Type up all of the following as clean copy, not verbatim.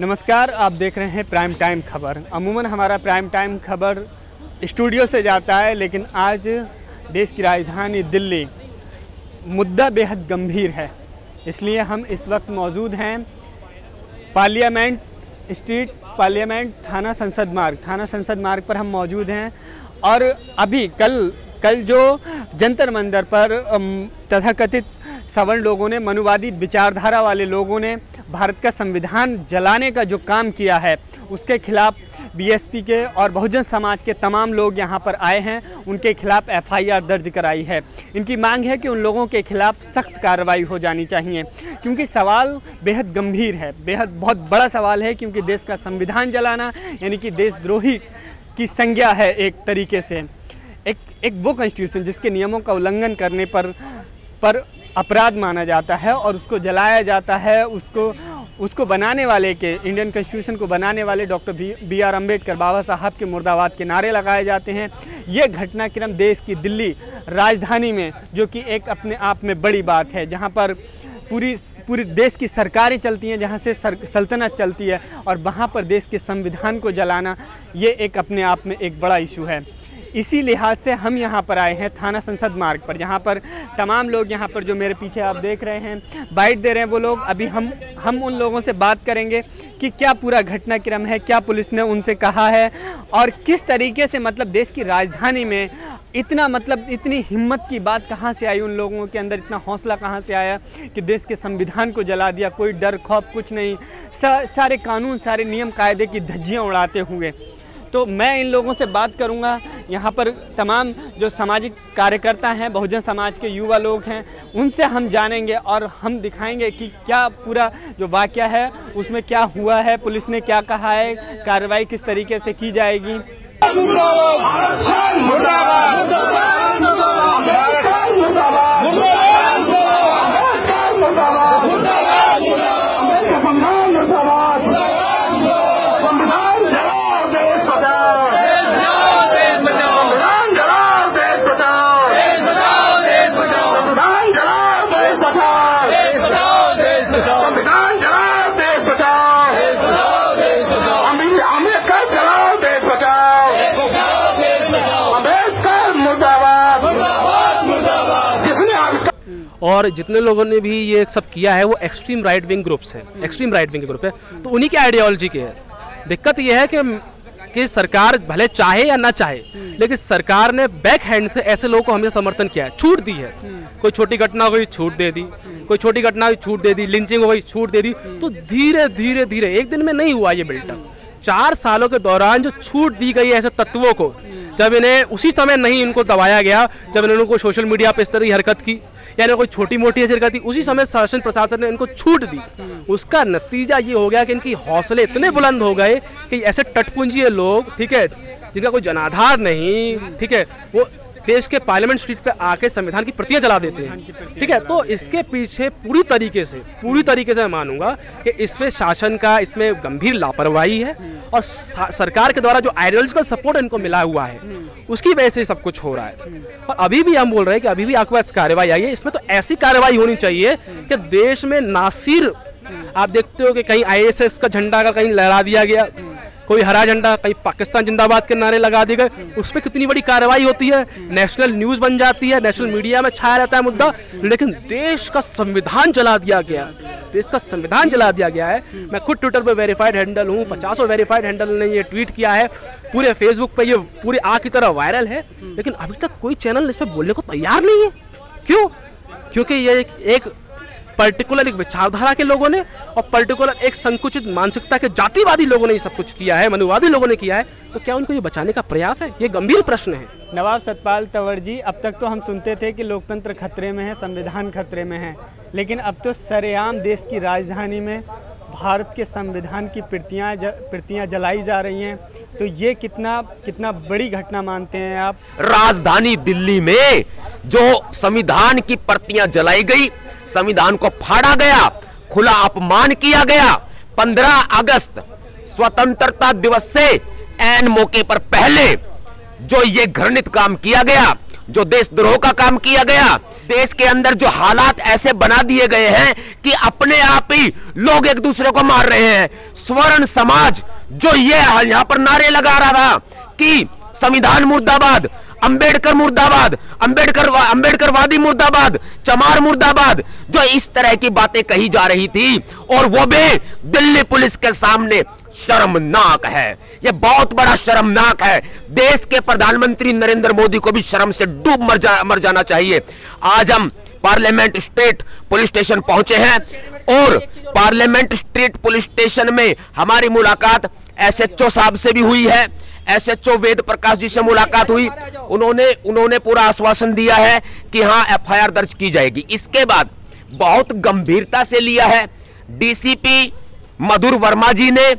नमस्कार, आप देख रहे हैं प्राइम टाइम खबर। अमूमन हमारा प्राइम टाइम खबर स्टूडियो से जाता है, लेकिन आज देश की राजधानी दिल्ली मुद्दा बेहद गंभीर है, इसलिए हम इस वक्त मौजूद हैं पार्लियामेंट स्ट्रीट, पार्लियामेंट थाना संसद मार्ग पर हम मौजूद हैं। और अभी कल जो जंतर मंतर पर तथाकथित सवर्ण लोगों ने, मनुवादी विचारधारा वाले लोगों ने भारत का संविधान जलाने का जो काम किया है, उसके खिलाफ बीएसपी के और बहुजन समाज के तमाम लोग यहाँ पर आए हैं, उनके खिलाफ एफआईआर दर्ज कराई है। इनकी मांग है कि उन लोगों के खिलाफ सख्त कार्रवाई हो जानी चाहिए, क्योंकि सवाल बेहद गंभीर है, बहुत बड़ा सवाल है। क्योंकि देश का संविधान जलाना यानी कि देशद्रोही की संज्ञा है। एक तरीके से एक वो कॉन्स्टिट्यूशन जिसके नियमों का उल्लंघन करने पर अपराध माना जाता है और उसको जलाया जाता है। उसको बनाने वाले के, इंडियन कॉन्स्टिट्यूशन को बनाने वाले डॉक्टर बी.आर. अम्बेडकर, बाबा साहब के मुर्दाबाद के नारे लगाए जाते हैं। ये घटनाक्रम देश की दिल्ली राजधानी में, जो कि एक अपने आप में बड़ी बात है, जहाँ पर पूरी देश की सरकारें चलती हैं, जहाँ से सल्तनत चलती है, और वहाँ पर देश के संविधान को जलाना, ये एक अपने आप में एक बड़ा इशू है। इसी लिहाज से हम यहाँ पर आए हैं थाना संसद मार्ग पर, जहाँ पर तमाम लोग, यहाँ पर जो मेरे पीछे आप देख रहे हैं बाइट दे रहे हैं वो लोग। अभी हम उन लोगों से बात करेंगे कि क्या पूरा घटनाक्रम है, क्या पुलिस ने उनसे कहा है, और किस तरीके से देश की राजधानी में इतनी हिम्मत की बात कहाँ से आई, उन लोगों के अंदर इतना हौसला कहाँ से आया कि देश के संविधान को जला दिया। कोई डर खौफ कुछ नहीं, सारे कानून, सारे नियम कायदे की धज्जियाँ उड़ाते हुए। तो मैं इन लोगों से बात करूंगा। यहाँ पर तमाम जो सामाजिक कार्यकर्ता हैं, बहुजन समाज के युवा लोग हैं, उनसे हम जानेंगे और हम दिखाएंगे कि क्या पूरा जो वाकया है उसमें क्या हुआ है, पुलिस ने क्या कहा है, कार्रवाई किस तरीके से की जाएगी। और जितने लोगों ने भी ये सब किया है वो एक्सट्रीम राइट विंग ग्रुप्स हैं, एक्सट्रीम राइट विंग ग्रुप है, तो उन्हीं के आइडियोलॉजी के है। दिक्कत ये है कि सरकार भले चाहे या ना चाहे, लेकिन सरकार ने बैक हैंड से ऐसे लोगों को हमेशा समर्थन किया है, छूट दी है। कोई छोटी घटना हो गई, छूट दे दी, कोई छोटी घटना हुई, छूट दे दी, लिंचिंग हो गई, छूट दे दी। तो धीरे धीरे धीरे एक दिन में नहीं हुआ ये बिल्टअप। 4 सालों के दौरान जो छूट दी गई ऐसे तत्वों को, जब इन्हें उसी समय नहीं इनको दबाया गया, जब इन्होंने कोई सोशल मीडिया पर इस तरह की हरकत की, यानी कोई छोटी मोटी हरकत थी, उसी समय शासन प्रशासन ने इनको छूट दी। उसका नतीजा ये हो गया कि इनकी हौसले इतने बुलंद हो गए कि ऐसे टटपुंजी लोग, ठीक है, जिनका कोई जनाधार नहीं, ठीक है, वो देश के पार्लियामेंट स्ट्रीट पे आके संविधान की प्रतियां जला देते हैं, ठीक है। तो इसके पीछे पूरी तरीके से मैं मानूंगा कि इसमें शासन का, इसमें गंभीर लापरवाही है, और सरकार के द्वारा जो आइडियोलॉजिकल सपोर्ट इनको मिला हुआ है, उसकी वजह से सब कुछ हो रहा है। और अभी भी हम बोल रहे हैं कि अभी भी आपके पास कार्रवाई आई है, इसमें तो ऐसी कार्रवाई होनी चाहिए कि देश में नासिर, आप देखते हो कि कहीं ISS का झंडा का कहीं लहरा दिया गया, कोई हरा झंडा, कहीं पाकिस्तान जिंदाबाद के नारे लगा दिए गए, उस पर कितनी बड़ी कार्रवाई होती है, नेशनल न्यूज़ बन जाती है, नेशनल मीडिया में छाया रहता है मुद्दा। लेकिन देश का संविधान जला दिया गया, देश का संविधान जला दिया गया है। मैं खुद ट्विटर पे वेरीफाइड हैंडल हूँ, 50 वेरीफाइड हैंडल ने ये ट्वीट किया है, पूरे फेसबुक पे ये पूरी आग की तरह वायरल है, लेकिन अभी तक कोई चैनल इस पर बोलने को तैयार नहीं है। क्यों? क्योंकि ये एक पर्टिकुलर एक विचारधारा के लोगों ने और पर्टिकुलर एक संकुचित मानसिकता के जातिवादी लोगों ने ये सब कुछ किया है, मनुवादी लोगों ने किया है। तो क्या उनको ये बचाने का प्रयास है? ये गंभीर प्रश्न है। नवाब सतपाल तंवर जी, अब तक तो हम सुनते थे कि लोकतंत्र खतरे में है, संविधान खतरे में है, लेकिन अब तो सरेआम देश की राजधानी में भारत के संविधान की प्रतियां जलाई जा रही हैं। तो ये कितना बड़ी घटना मानते हैं आप? राजधानी दिल्ली में जो संविधान की प्रतियां जलाई गई, संविधान को फाड़ा गया, खुला अपमान किया गया। 15 अगस्त स्वतंत्रता दिवस से ऐन मौके पर पहले जो ये घृणित काम किया गया, जो देशद्रोह का काम किया गया, देश के अंदर जो हालात ऐसे बना दिए गए हैं कि अपने आप ही लोग एक दूसरे को मार रहे हैं। स्वर्ण समाज जो ये यहां पर नारे लगा रहा था कि संविधान मुर्दाबाद, अंबेडकर मुर्दाबाद, अंबेडकरवादी मुर्दाबाद, चमार मुर्दाबाद, जो इस तरह की बातें कही जा रही थी, और वो भी दिल्ली पुलिस के सामने शर्मनाक है। ये बहुत बड़ा शर्मनाक है। देश के प्रधानमंत्री नरेंद्र मोदी को भी शर्म से डूब मर जाना चाहिए। आज हम पार्लियामेंट स्ट्रीट पुलिस स्टेशन पहुंचे हैं और पार्लियामेंट स्ट्रीट पुलिस स्टेशन में हमारी मुलाकात एसएचओ साहब से भी हुई है। एसएचओ वेद प्रकाश जी से मुलाकात हुई। उन्होंने पूरा आश्वासन दिया है कि हाँ एफआईआर दर्ज की जाएगी। इसके बाद बहुत गंभीरता से लिया है डीसीपी मधुर वर्मा जी ने।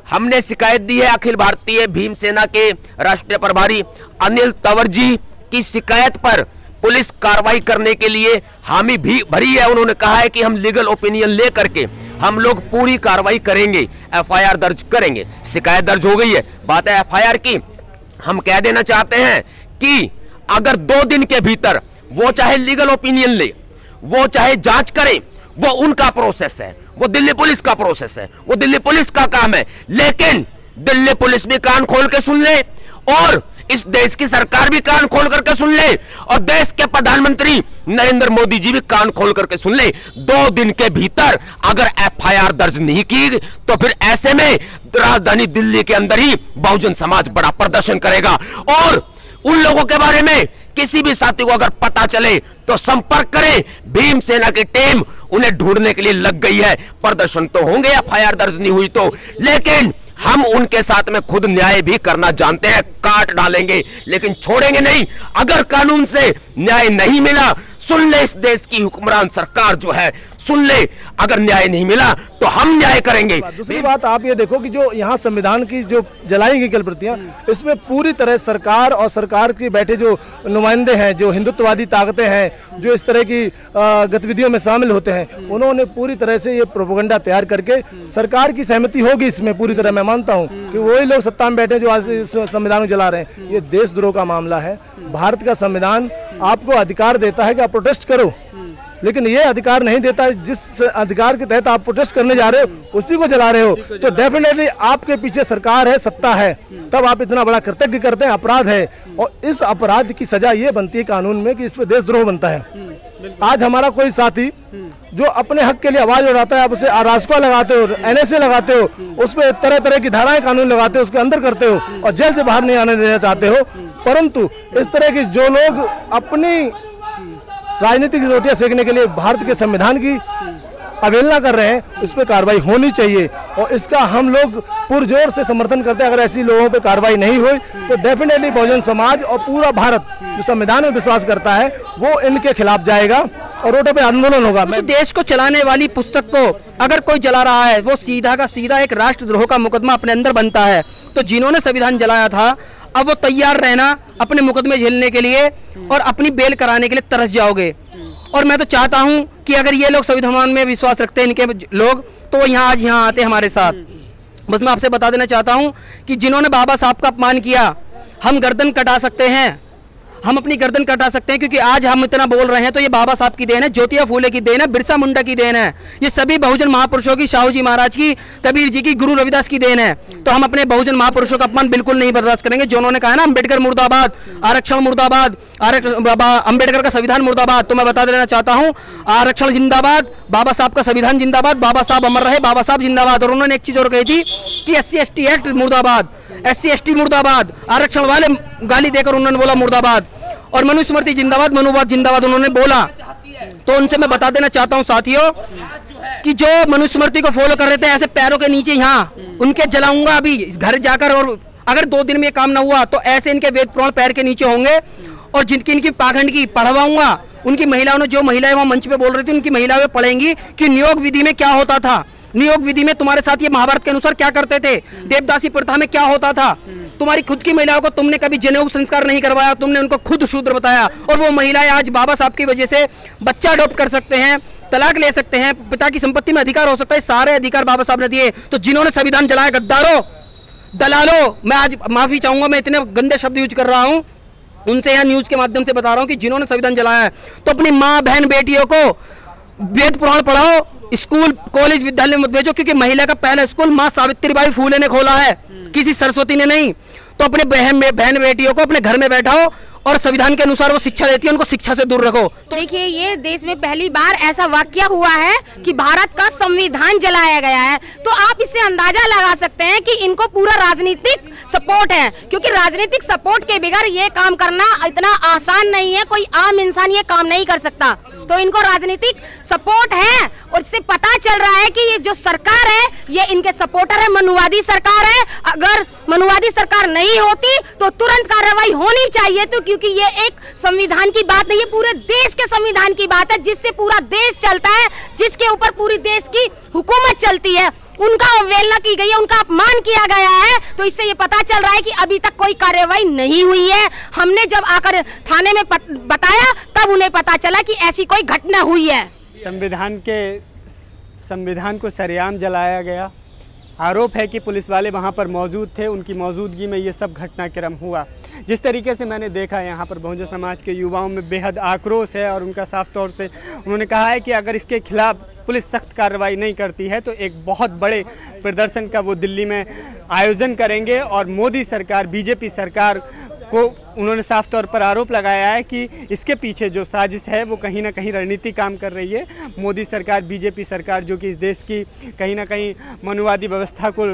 हमने शिकायत दी है अखिल भारतीय भीम सेना के राष्ट्रीय प्रभारी अनिल तंवर जी की शिकायत पर पुलिस कार्रवाई करने के लिए हामी भी भरी है। उन्होंने कहा है कि हम लीगल ओपिनियन ले करके हम लोग पूरी कार्रवाई करेंगे, एफआईआर दर्ज करेंगे। शिकायत दर्ज हो गई है, बात है एफआईआर की। हम कह देना चाहते हैं कि अगर 2 दिन के भीतर वो चाहे लीगल ओपिनियन ले, वो चाहे जांच करे, वो उनका प्रोसेस है, वो दिल्ली पुलिस का प्रोसेस है, वो दिल्ली पुलिस का काम है। लेकिन दिल्ली पुलिस भी कान खोल के सुन ले और इस देश की सरकार भी कान खोल करके सुन ले और देश के प्रधानमंत्री नरेंद्र मोदी जी भी कान खोल करके सुन ले। 2 दिन के भीतर अगर एफआईआर दर्ज नहीं की तो फिर ऐसे में राजधानी दिल्ली के अंदर ही बहुजन समाज बड़ा प्रदर्शन करेगा। और उन लोगों के बारे में किसी भी साथी को अगर पता चले तो संपर्क करें। भीम सेना की टीम उन्हें ढूंढने के लिए लग गई है। प्रदर्शन तो होंगे एफआईआर दर्ज नहीं हुई तो, लेकिन हम उनके साथ में खुद न्याय भी करना जानते हैं। काट डालेंगे लेकिन छोड़ेंगे नहीं। अगर कानून से न्याय नहीं मिला, सुन ले इस देश की हुक्मरान सरकार जो है, सुन ले, अगर न्याय नहीं मिला तो हम न्याय करेंगे। दूसरी बात आप ये देखो कि जो यहाँ संविधान की जो जलाई गई कलप्रतियां, इसमें पूरी तरह सरकार और सरकार के बैठे जो नुमाइंदे हैं, जो हिंदुत्ववादी ताकतें हैं, जो इस तरह की गतिविधियों में शामिल होते हैं, उन्होंने पूरी तरह से ये प्रोपेगेंडा तैयार करके सरकार की सहमति होगी इसमें पूरी तरह। मैं मानता हूँ कि वही लोग सत्ता में बैठे जो आज इस संविधान को जला रहे हैं। ये देशद्रोह का मामला है। भारत का संविधान आपको अधिकार देता है कि आप प्रोटेस्ट करो, लेकिन ये अधिकार नहीं देता है। जिस अधिकार के तहत आप प्रोटेस्ट करने जा रहे हो उसी को जला रहे हो, तो डेफिनेटली आपके पीछे सरकार है, सत्ता है, तब आप इतना बड़ा कृतज्ञ करते हैं। अपराध है और इस अपराध की सजा ये बनती है कानून में कि इस पे देशद्रोह बनता है। आज हमारा कोई साथी जो अपने हक के लिए आवाज उठाता है, आप उसे रासुका लगाते हो, एनएसए लगाते हो, उस पर तरह तरह की धाराएं कानून लगाते हो, उसके अंदर करते हो और जेल से बाहर नहीं आने देना चाहते हो। परंतु इस तरह की जो लोग अपनी राजनीतिक रोटियां सेकने के लिए भारत के संविधान की अवहेलना कर रहे हैं, उस पर कार्रवाई होनी चाहिए और इसका हम लोग पुरजोर से समर्थन करते हैं। अगर ऐसी लोगों पे कार्रवाई नहीं हुई तो डेफिनेटली बहुजन समाज और पूरा भारत जो संविधान में विश्वास करता है वो इनके खिलाफ जाएगा और रोडों पे आंदोलन होगा। तो देश को चलाने वाली पुस्तक को अगर कोई जला रहा है, वो सीधा का सीधा एक राष्ट्रद्रोह का मुकदमा अपने अंदर बनता है। तो जिन्होंने संविधान जलाया था, अब वो तैयार रहना अपने मुकदमे झेलने के लिए और अपनी बेल कराने के लिए तरस जाओगे। और मैं तो चाहता हूं कि अगर ये लोग संविधान में विश्वास रखते हैं, इनके लोग, तो यहाँ आज यहाँ आते हमारे साथ। बस मैं आपसे बता देना चाहता हूं कि जिन्होंने बाबा साहब का अपमान किया, हम गर्दन कटा सकते हैं, हम अपनी गर्दन कटा सकते हैं, क्योंकि आज हम इतना बोल रहे हैं तो ये बाबा साहब की देन है, ज्योतिबा फूले की देन है, बिरसा मुंडा की देन है, ये सभी बहुजन महापुरुषों की, साहू जी महाराज की, कबीर जी की, गुरु रविदास की देन है। तो हम अपने बहुजन महापुरुषों का अपमान बिल्कुल नहीं बर्दाश्त करेंगे। जो उन्होंने कहा ना अम्बेडकर मुर्दाबाद, आरक्षण मुर्दाबाद, अम्बेडकर का संविधान मुर्दाबाद, तो मैं बता देना चाहता हूँ आरक्षण जिंदाबाद, बाबा साहब का संविधान जिंदाबाद, बाबा साहब अमर रहे, बाबा साहब जिंदाबाद। और उन्होंने एक चीज और कही थी कि SC/ST एक्ट मुर्दाबाद, SC/ST मुर्दाबाद, आरक्षण वाले गाली देकर उन्होंने बोला मुर्दाबाद, और मनुस्मृति जिंदाबाद, मनुवाद जिंदाबाद उन्होंने बोला। तो उनसे मैं बता देना चाहता हूं साथियों कि जो मनुस्मृति को फॉलो कर रहे थे ऐसे पैरों के नीचे, यहाँ उनके जलाऊंगा अभी घर जाकर, और अगर 2 दिन में ये काम ना हुआ तो ऐसे इनके वेद पुराण पैर के नीचे होंगे और जिनकी इनकी पाखंड की पढ़वाऊंगा। उनकी महिलाओं ने, जो महिलाएं वहां मंच पे बोल रही थी, उनकी महिलाएं पढ़ेंगी कि नियोग विधि में क्या होता था, नियोग विधि में तुम्हारे साथ ये महाभारत के अनुसार क्या करते थे, देवदासी प्रथा में क्या होता था, तुम्हारी खुद की महिलाओं को तुमने कभी जनेऊ संस्कार नहीं करवाया, तुमने उनको खुद शूद्र बताया, और वो महिलाएं आज बाबा साहब की वजह से बच्चा अडॉप्ट कर सकते हैं, तलाक ले सकते हैं, पिता की संपत्ति में अधिकार हो सकता है। सारे अधिकार बाबा साहब ने दिए। तो जिन्होंने संविधान जलाया, गद्दारों, दलालों, मैं आज माफी चाहूंगा, मैं इतने गंदे शब्द यूज कर रहा हूं, उनसे यहाँ न्यूज़ के माध्यम से बता रहा हूँ कि जिन्होंने संविधान जलाया है तो अपनी माँ बहन बेटियों को वेद पुराण पढ़ाओ, स्कूल कॉलेज विद्यालय मत भेजो, क्योंकि महिला का पहला स्कूल माँ सावित्रीबाई फूले ने खोला है, किसी सरस्वती ने नहीं। तो अपने बहन बेटियों को अपने घर में बैठाओ और संविधान के अनुसार वो शिक्षा देती है, उनको शिक्षा से दूर रखो। तो देखिए, ये देश में पहली बार ऐसा वाकया हुआ है कि भारत का संविधान जलाया गया है। तो आप इससे अंदाजा लगा सकते हैं कि इनको पूरा राजनीतिक सपोर्ट है, क्योंकि राजनीतिक सपोर्ट के बगैर ये काम करना इतना आसान नहीं है, कोई आम इंसान ये काम नहीं कर सकता। तो इनको राजनीतिक सपोर्ट है और इससे पता चल रहा है कि ये जो सरकार है ये इनके सपोर्टर है, मनुवादी सरकार है। अगर मनुवादी सरकार नहीं होती तो तुरंत कार्रवाई होनी चाहिए, तो क्योंकि ये एक संविधान की बात नहीं है, पूरे देश के संविधान की बात है, जिससे पूरा देश चलता है, जिसके ऊपर पूरी देश की हुकूमत चलती है। उनका अवहेलना की गई है, उनका अपमान किया गया है। तो इससे ये पता चल रहा है कि अभी तक कोई कार्रवाई नहीं हुई है। हमने जब आकर थाने में बताया तब उन्हें पता चला कि ऐसी कोई घटना हुई है। संविधान को सरेआम जलाया गया। आरोप है कि पुलिस वाले वहाँ पर मौजूद थे, उनकी मौजूदगी में ये सब घटनाक्रम हुआ। जिस तरीके से मैंने देखा यहाँ पर बहुजन समाज के युवाओं में बेहद आक्रोश है और उनका साफ तौर से उन्होंने कहा है कि अगर इसके खिलाफ पुलिस सख्त कार्रवाई नहीं करती है तो एक बहुत बड़े प्रदर्शन का वो दिल्ली में आयोजन करेंगे। और मोदी सरकार, बीजेपी सरकार को उन्होंने साफ तौर पर आरोप लगाया है कि इसके पीछे जो साजिश है वो कहीं ना कहीं रणनीति काम कर रही है। मोदी सरकार, बीजेपी सरकार जो कि इस देश की कहीं ना कहीं मनुवादी व्यवस्था को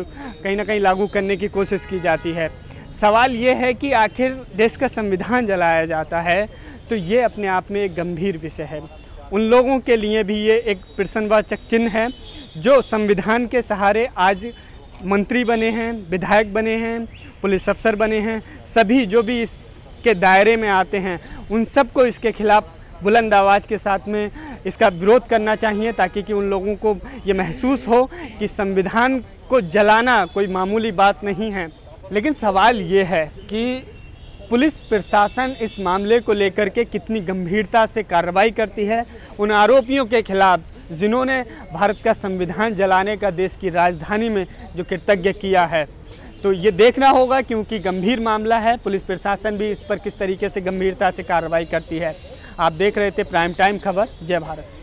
कहीं ना कहीं लागू करने की कोशिश की जाती है। सवाल ये है कि आखिर देश का संविधान जलाया जाता है तो ये अपने आप में एक गंभीर विषय है। उन लोगों के लिए भी ये एक प्रश्नवाचक चिन्ह है जो संविधान के सहारे आज मंत्री बने हैं, विधायक बने हैं, पुलिस अफसर बने हैं। सभी जो भी इसके दायरे में आते हैं उन सबको इसके खिलाफ बुलंद आवाज़ के साथ में इसका विरोध करना चाहिए, ताकि कि उन लोगों को ये महसूस हो कि संविधान को जलाना कोई मामूली बात नहीं है। लेकिन सवाल ये है कि पुलिस प्रशासन इस मामले को लेकर के कितनी गंभीरता से कार्रवाई करती है उन आरोपियों के खिलाफ जिन्होंने भारत का संविधान जलाने का देश की राजधानी में जो कृतज्ञ किया है। तो ये देखना होगा, क्योंकि गंभीर मामला है। पुलिस प्रशासन भी इस पर किस तरीके से गंभीरता से कार्रवाई करती है। आप देख रहे थे प्राइम टाइम खबर। जय भारत।